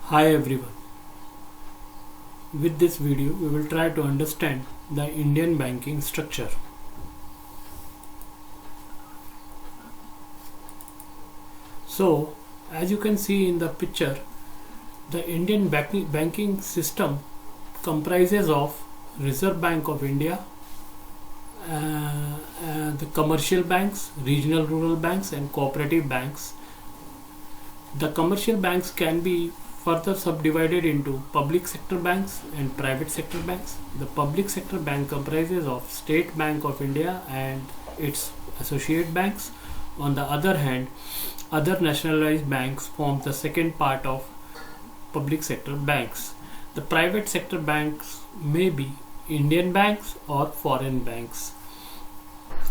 Hi everyone. With this video, we will try to understand the Indian banking structure. So, as you can see in the picture, the Indian banking system comprises of Reserve Bank of India, the commercial banks, regional rural banks and cooperative banks. The commercial banks can be further subdivided into public sector banks and private sector banks. The public sector bank comprises of State Bank of India and its associate banks. On the other hand, other nationalized banks form the second part of public sector banks. The private sector banks may be Indian banks or foreign banks.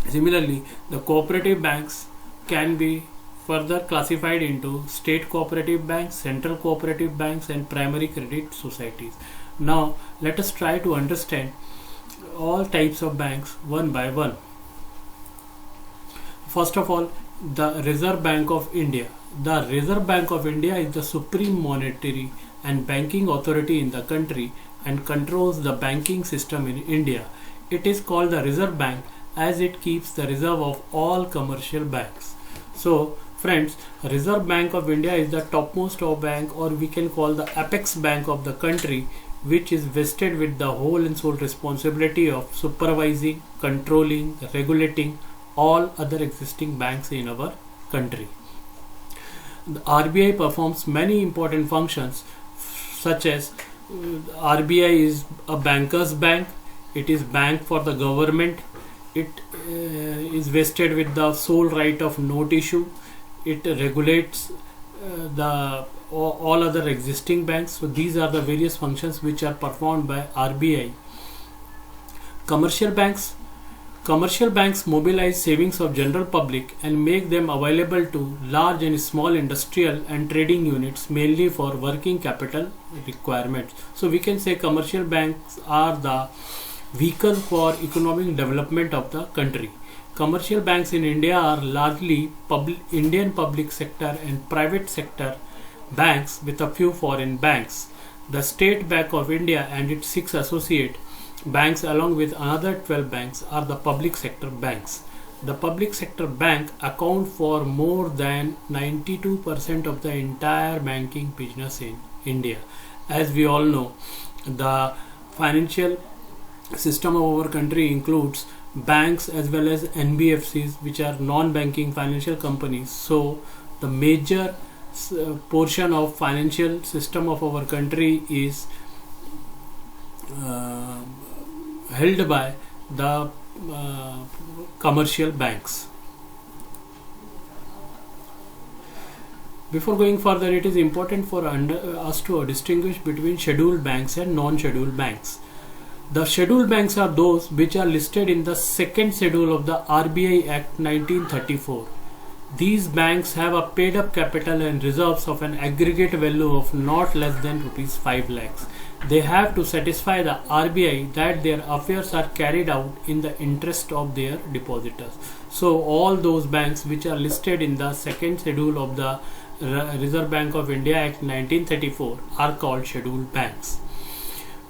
Similarly, the cooperative banks can be further classified into state cooperative banks, central cooperative banks and primary credit societies. Now let us try to understand all types of banks one by one. First of all, the Reserve Bank of India. The Reserve Bank of India is the supreme monetary and banking authority in the country and controls the banking system in India. It is called the Reserve Bank as it keeps the reserve of all commercial banks. So friends, Reserve Bank of India is the topmost of bank, or we can call the apex bank of the country, which is vested with the whole and sole responsibility of supervising, controlling, regulating all other existing banks in our country. The RBI performs many important functions, such as RBI is a banker's bank, it is bank for the government, it is vested with the sole right of note issue, it regulates all other existing banks. So these are the various functions which are performed by RBI. Commercial banks mobilize savings of general public and make them available to large and small industrial and trading units, mainly for working capital requirements. So we can say commercial banks are the vehicle for economic development of the country. Commercial banks in India are largely Indian public sector and private sector banks with a few foreign banks. The State Bank of India and its 6 associate banks along with another 12 banks are the public sector banks. The public sector bank account for more than 92% of the entire banking business in India. As we all know, the financial system of our country includes banks as well as NBFCs, which are non-banking financial companies. So the major portion of financial system of our country is held by the commercial banks. Before going further, it is important for us to distinguish between scheduled banks and non-scheduled banks. The scheduled banks are those which are listed in the second schedule of the RBI Act 1934. These banks have a paid up capital and reserves of an aggregate value of not less than rupees 5 lakhs. They have to satisfy the RBI that their affairs are carried out in the interest of their depositors. So all those banks which are listed in the second schedule of the Reserve Bank of India Act 1934 are called scheduled banks.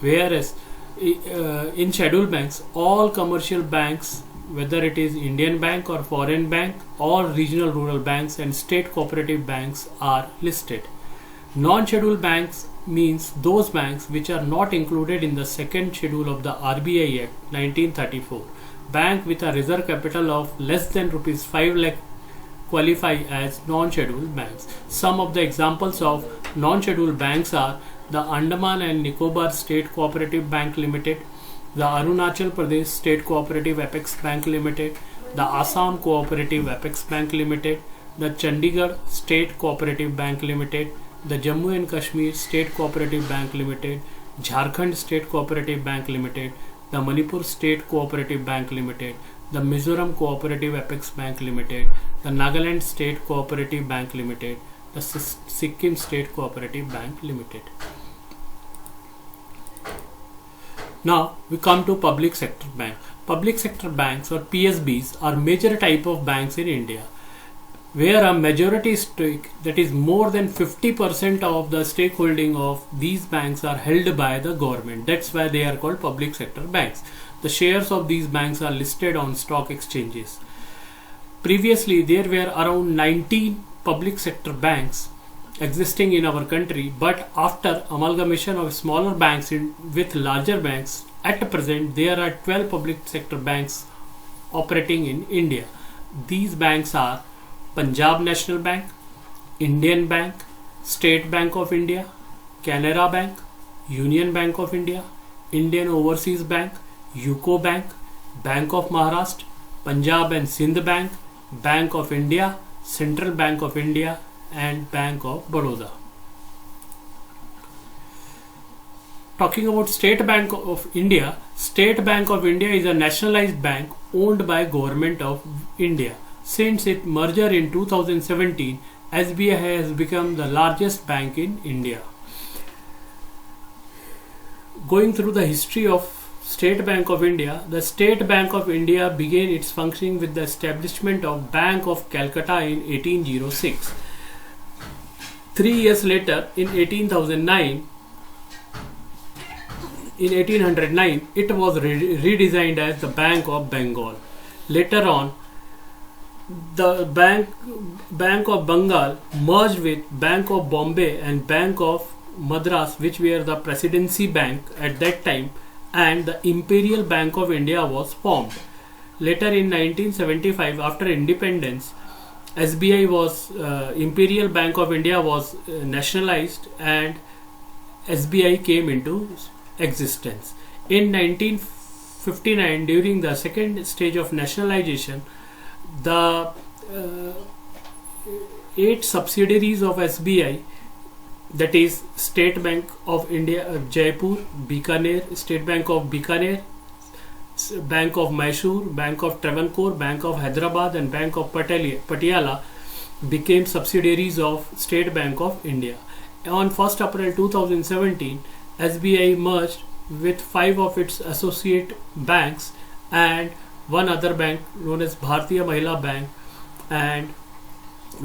Whereas in scheduled banks, all commercial banks, whether it is Indian bank or foreign bank, all regional rural banks and state cooperative banks are listed. Non-scheduled banks means those banks which are not included in the second schedule of the RBI Act 1934. Bank with a reserve capital of less than rupees 5 lakh qualify as non-scheduled banks. Some of the examples of non-scheduled banks are the Andaman and Nicobar State Cooperative Bank Limited, the Arunachal Pradesh State Cooperative Apex Bank Limited, the Assam Cooperative Apex Bank Limited, the Chandigarh State Cooperative Bank Limited, the Jammu and Kashmir State Cooperative Bank Limited, Jharkhand State Cooperative Bank Limited, the Manipur State Cooperative Bank Limited, the Mizoram Cooperative Apex Bank Limited, the Nagaland State Cooperative Bank Limited, the Sikkim State Cooperative Bank Limited. Now we come to public sector bank. Public sector banks or PSBs are major type of banks in India. where a majority stake, that is more than 50% of the stakeholding of these banks, are held by the government. That's why they are called public sector banks. The shares of these banks are listed on stock exchanges. Previously, there were around 19 public sector banks existing in our country, but after amalgamation of smaller banks with larger banks, at present there are 12 public sector banks operating in India. These banks are Punjab National Bank, Indian Bank, State Bank of India, Canara Bank, Union Bank of India, Indian Overseas Bank, UCO Bank, Bank of Maharashtra, Punjab and Sindh Bank, Bank of India, Central Bank of India and Bank of Baroda. Talking about State Bank of India, State Bank of India is a nationalized bank owned by Government of India. Since its merger in 2017, SBI has become the largest bank in India. Going through the history of State Bank of India, the State Bank of India began its functioning with the establishment of Bank of Calcutta in 1806. 3 years later, in 1809, it was redesigned as the Bank of Bengal. Later on, the Bank of Bengal merged with Bank of Bombay and Bank of Madras, which were the Presidency Bank at that time, and the Imperial Bank of India was formed. Later in 1975, after independence, SBI was Imperial Bank of India was nationalized and SBI came into existence. In 1959, during the second stage of nationalization, the 8 subsidiaries of SBI, that is State Bank of India Jaipur, Bikaner, State Bank of Bikaner, Bank of Mysore, Bank of Travancore, Bank of Hyderabad and Bank of Patiala, became subsidiaries of State Bank of India. On 1st April 2017, SBI merged with 5 of its associate banks and one other bank known as Bharatiya Mahila Bank, and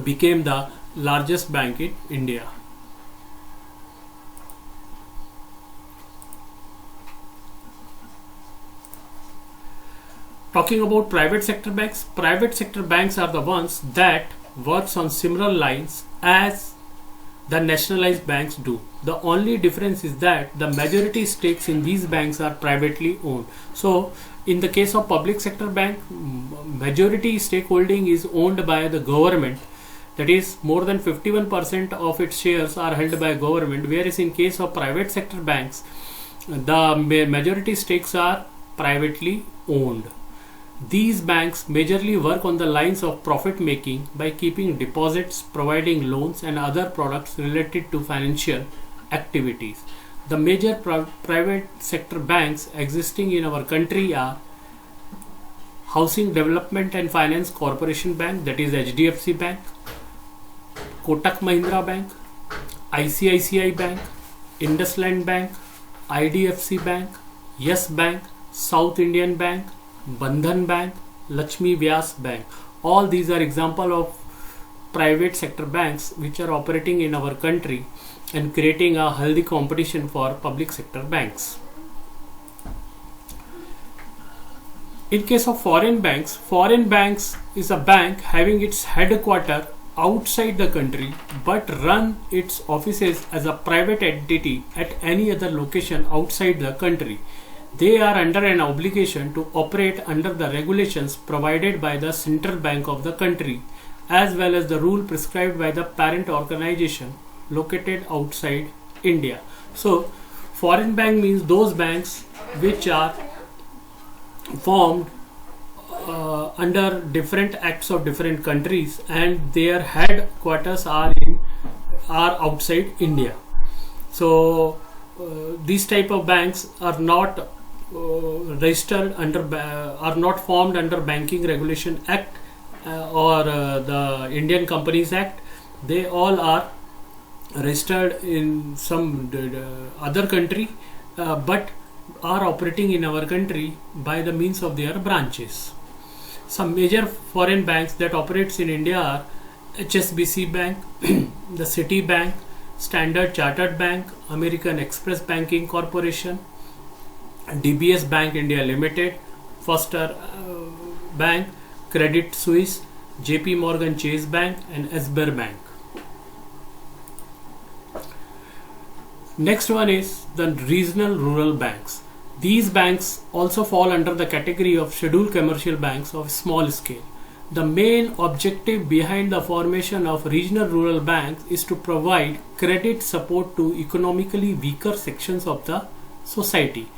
became the largest bank in India. Talking about private sector banks are the ones that works on similar lines as the nationalized banks do. The only difference is that the majority stakes in these banks are privately owned. So in the case of public sector bank, majority stakeholding is owned by the government, that is more than 51% of its shares are held by government, whereas in case of private sector banks, the majority stakes are privately owned. These banks majorly work on the lines of profit making by keeping deposits, providing loans and other products related to financial activities. The major private sector banks existing in our country are Housing Development and Finance Corporation Bank, that is HDFC Bank, Kotak Mahindra Bank, ICICI Bank, IndusLand Bank, IDFC Bank, Yes Bank, South Indian Bank, Bandhan Bank, Lakshmi Vyas Bank. All these are example of private sector banks which are operating in our country and creating a healthy competition for public sector banks. In case of foreign banks is a bank having its headquarters outside the country but run its offices as a private entity at any other location outside the country. They are under an obligation to operate under the regulations provided by the central bank of the country as well as the rule prescribed by the parent organization located outside India. So foreign bank means those banks which are formed under different acts of different countries and their headquarters are outside India. So these type of banks are not registered under are not formed under Banking Regulation Act or the Indian Companies Act. They all are registered in some other country but are operating in our country by the means of their branches. Some major foreign banks that operates in India are HSBC Bank, the Citi Bank, Standard Chartered Bank, American Express Banking Corporation, DBS Bank India Limited, Foster Bank, Credit Suisse, JP Morgan Chase Bank, and SBER Bank. Next one is the regional rural banks. These banks also fall under the category of scheduled commercial banks of small scale. The main objective behind the formation of regional rural banks is to provide credit support to economically weaker sections of the society,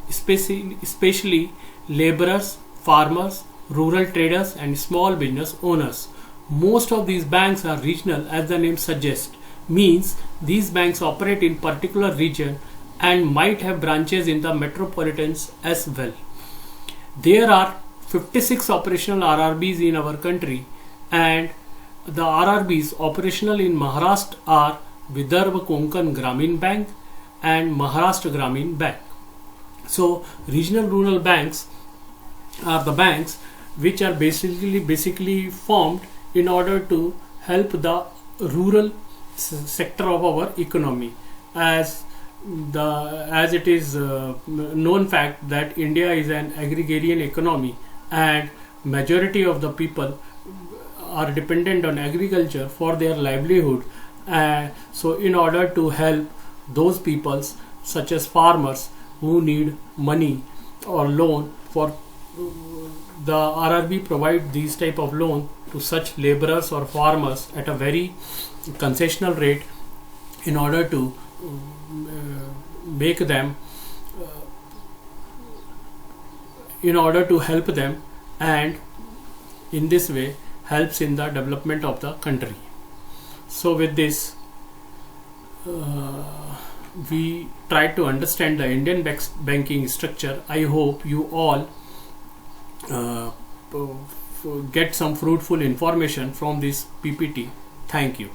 especially laborers, farmers, rural traders, and small business owners. Most of these banks are regional, as the name suggests, means these banks operate in particular region and might have branches in the metropolitans as well. There are 56 operational RRBs in our country, and the RRBs operational in Maharashtra are Vidarbha Konkan Gramin Bank and Maharashtra Gramin Bank. So regional rural banks are the banks which are basically formed in order to help the rural sector of our economy, as it is known fact that India is an agrarian economy and majority of the people are dependent on agriculture for their livelihood. So in order to help those peoples such as farmers who need money or loan, for the RRB provide these type of loan to such laborers or farmers at a very concessional rate in order to make them in order to help them, and in this way helps in the development of the country. So with this we try to understand the Indian banking structure. I hope you all get some fruitful information from this PPT. Thank you.